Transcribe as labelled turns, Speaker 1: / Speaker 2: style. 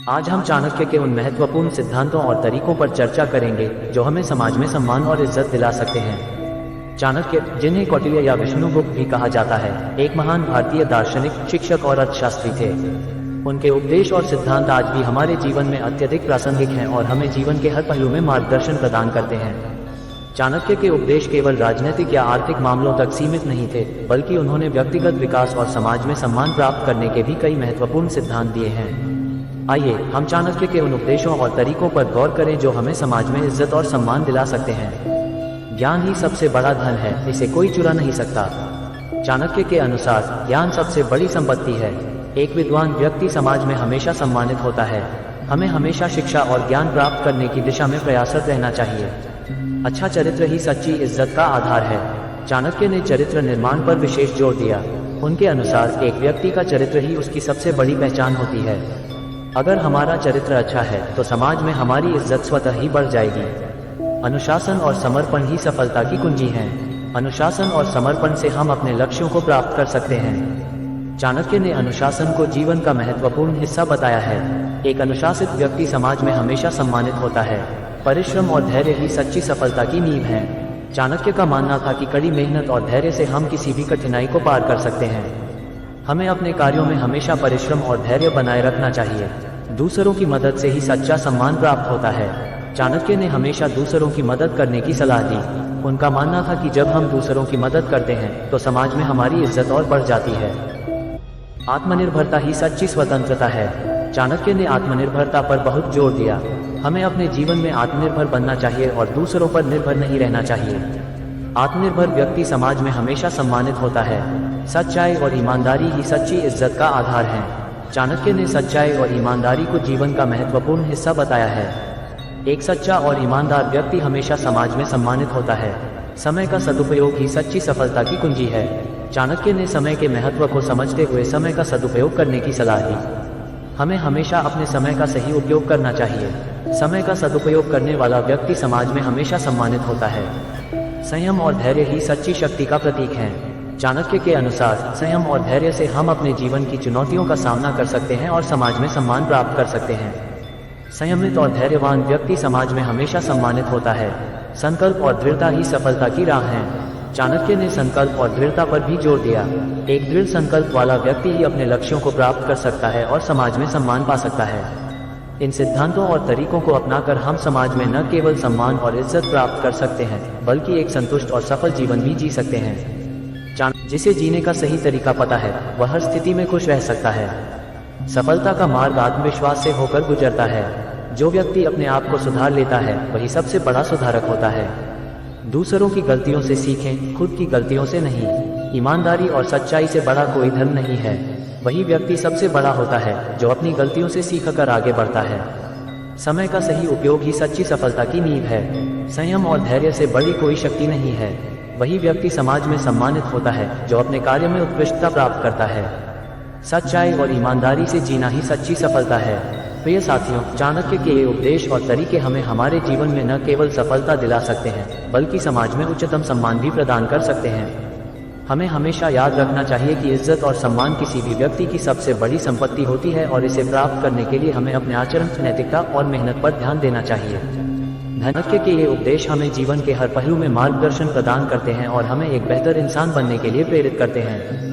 Speaker 1: आज हम चाणक्य के उन महत्वपूर्ण सिद्धांतों और तरीकों पर चर्चा करेंगे जो हमें समाज में सम्मान और इज्जत दिला सकते हैं। चाणक्य, जिन्हें कौटिल्य या विष्णुगुप्त भी कहा जाता है, एक महान भारतीय दार्शनिक, शिक्षक और अर्थशास्त्री थे। उनके उपदेश और सिद्धांत आज भी हमारे जीवन में अत्यधिक प्रासंगिक हैं और हमें जीवन के हर पहलू में मार्गदर्शन प्रदान करते हैं। चाणक्य के उपदेश केवल राजनीतिक या आर्थिक मामलों तक सीमित नहीं थे, बल्कि उन्होंने व्यक्तिगत विकास और समाज में सम्मान प्राप्त करने के भी कई महत्वपूर्ण सिद्धांत दिए हैं। आइए हम चाणक्य के उन उपदेशों और तरीकों पर गौर करें जो हमें समाज में इज्जत और सम्मान दिला सकते हैं। ज्ञान ही सबसे बड़ा धन है, इसे कोई चुरा नहीं सकता। चाणक्य के अनुसार ज्ञान सबसे बड़ी संपत्ति है। एक विद्वान व्यक्ति समाज में हमेशा सम्मानित होता है। हमें हमेशा शिक्षा और ज्ञान प्राप्त करने की दिशा में प्रयासरत रहना चाहिए। अच्छा चरित्र ही सच्ची इज्जत का आधार है। चाणक्य ने चरित्र निर्माण पर विशेष जोर दिया। उनके अनुसार एक व्यक्ति का चरित्र ही उसकी सबसे बड़ी पहचान होती है। अगर हमारा चरित्र अच्छा है तो समाज में हमारी इज्जत स्वतः ही बढ़ जाएगी। अनुशासन और समर्पण ही सफलता की कुंजी हैं। अनुशासन और समर्पण से हम अपने लक्ष्यों को प्राप्त कर सकते हैं। चाणक्य ने अनुशासन को जीवन का महत्वपूर्ण हिस्सा बताया है। एक अनुशासित व्यक्ति समाज में हमेशा सम्मानित होता है। परिश्रम और धैर्य ही सच्ची सफलता की नींव है। चाणक्य का मानना था कि कड़ी मेहनत और धैर्य से हम किसी भी कठिनाई को पार कर सकते हैं। हमें अपने कार्यों में हमेशा परिश्रम और धैर्य बनाए रखना चाहिए। दूसरों की मदद से ही सच्चा सम्मान प्राप्त होता है। चाणक्य ने हमेशा दूसरों की मदद करने की सलाह दी। उनका मानना था कि जब हम दूसरों की मदद करते हैं तो समाज में हमारी इज्जत और बढ़ जाती है। आत्मनिर्भरता ही सच्ची स्वतंत्रता है। चाणक्य ने आत्मनिर्भरता पर बहुत जोर दिया। हमें अपने जीवन में आत्मनिर्भर बनना चाहिए और दूसरों पर निर्भर नहीं रहना चाहिए। आत्मनिर्भर व्यक्ति समाज में हमेशा सम्मानित होता है। सच्चाई और ईमानदारी ही सच्ची इज्जत का आधार है। चाणक्य ने सच्चाई और ईमानदारी को जीवन का महत्वपूर्ण हिस्सा बताया है। एक सच्चा और ईमानदार व्यक्ति हमेशा समाज में सम्मानित होता है। समय का सदुपयोग ही सच्ची सफलता की कुंजी है। चाणक्य ने समय के महत्व को समझते हुए समय का सदुपयोग करने की सलाह दी। हमें हमेशा अपने समय का सही उपयोग करना चाहिए। समय का सदुपयोग करने वाला व्यक्ति समाज में हमेशा सम्मानित होता है। संयम और धैर्य ही सच्ची शक्ति का प्रतीक है। चाणक्य के अनुसार संयम और धैर्य से हम अपने जीवन की चुनौतियों का सामना कर सकते हैं और समाज में सम्मान प्राप्त कर सकते हैं। संयमित और धैर्यवान व्यक्ति समाज में हमेशा सम्मानित होता है। संकल्प और दृढ़ता ही सफलता की राह है। चाणक्य ने संकल्प और दृढ़ता पर भी जोर दिया। एक दृढ़ संकल्प वाला व्यक्ति ही अपने लक्ष्यों को प्राप्त कर सकता है और समाज में सम्मान पा सकता है। इन सिद्धांतों और तरीकों को अपनाकर हम समाज में न केवल सम्मान और इज्जत प्राप्त कर सकते हैं, बल्कि एक संतुष्ट और सफल जीवन भी जी सकते हैं। जिसे जीने का सही तरीका पता है, वह हर स्थिति में खुश रह सकता है। सफलता का मार्ग आत्मविश्वास से होकर गुजरता है। जो व्यक्ति अपने आप को सुधार लेता है, वही सबसे बड़ा सुधारक होता है। दूसरों की गलतियों से सीखें, खुद की गलतियों से नहीं। ईमानदारी और सच्चाई से बड़ा कोई धर्म नहीं है। वही व्यक्ति सबसे बड़ा होता है जो अपनी गलतियों से सीखकर आगे बढ़ता है। समय का सही उपयोग ही सच्ची सफलता की नींव है। संयम और धैर्य से बड़ी कोई शक्ति नहीं है। वही व्यक्ति समाज में सम्मानित होता है जो अपने कार्य में उत्कृष्टता प्राप्त करता है। सच्चाई और ईमानदारी से जीना ही सच्ची सफलता है। प्रिय साथियों, चाणक्य के ये उपदेश और तरीके हमें हमारे जीवन में न केवल सफलता दिला सकते हैं, बल्कि समाज में उच्चतम सम्मान भी प्रदान कर सकते हैं। हमें हमेशा याद रखना चाहिए कि इज्जत और सम्मान किसी भी व्यक्ति की सबसे बड़ी संपत्ति होती है और इसे प्राप्त करने के लिए हमें अपने आचरण, नैतिकता और मेहनत पर ध्यान देना चाहिए। चाणक्य के ये उपदेश हमें जीवन के हर पहलू में मार्गदर्शन प्रदान करते हैं और हमें एक बेहतर इंसान बनने के लिए प्रेरित करते हैं।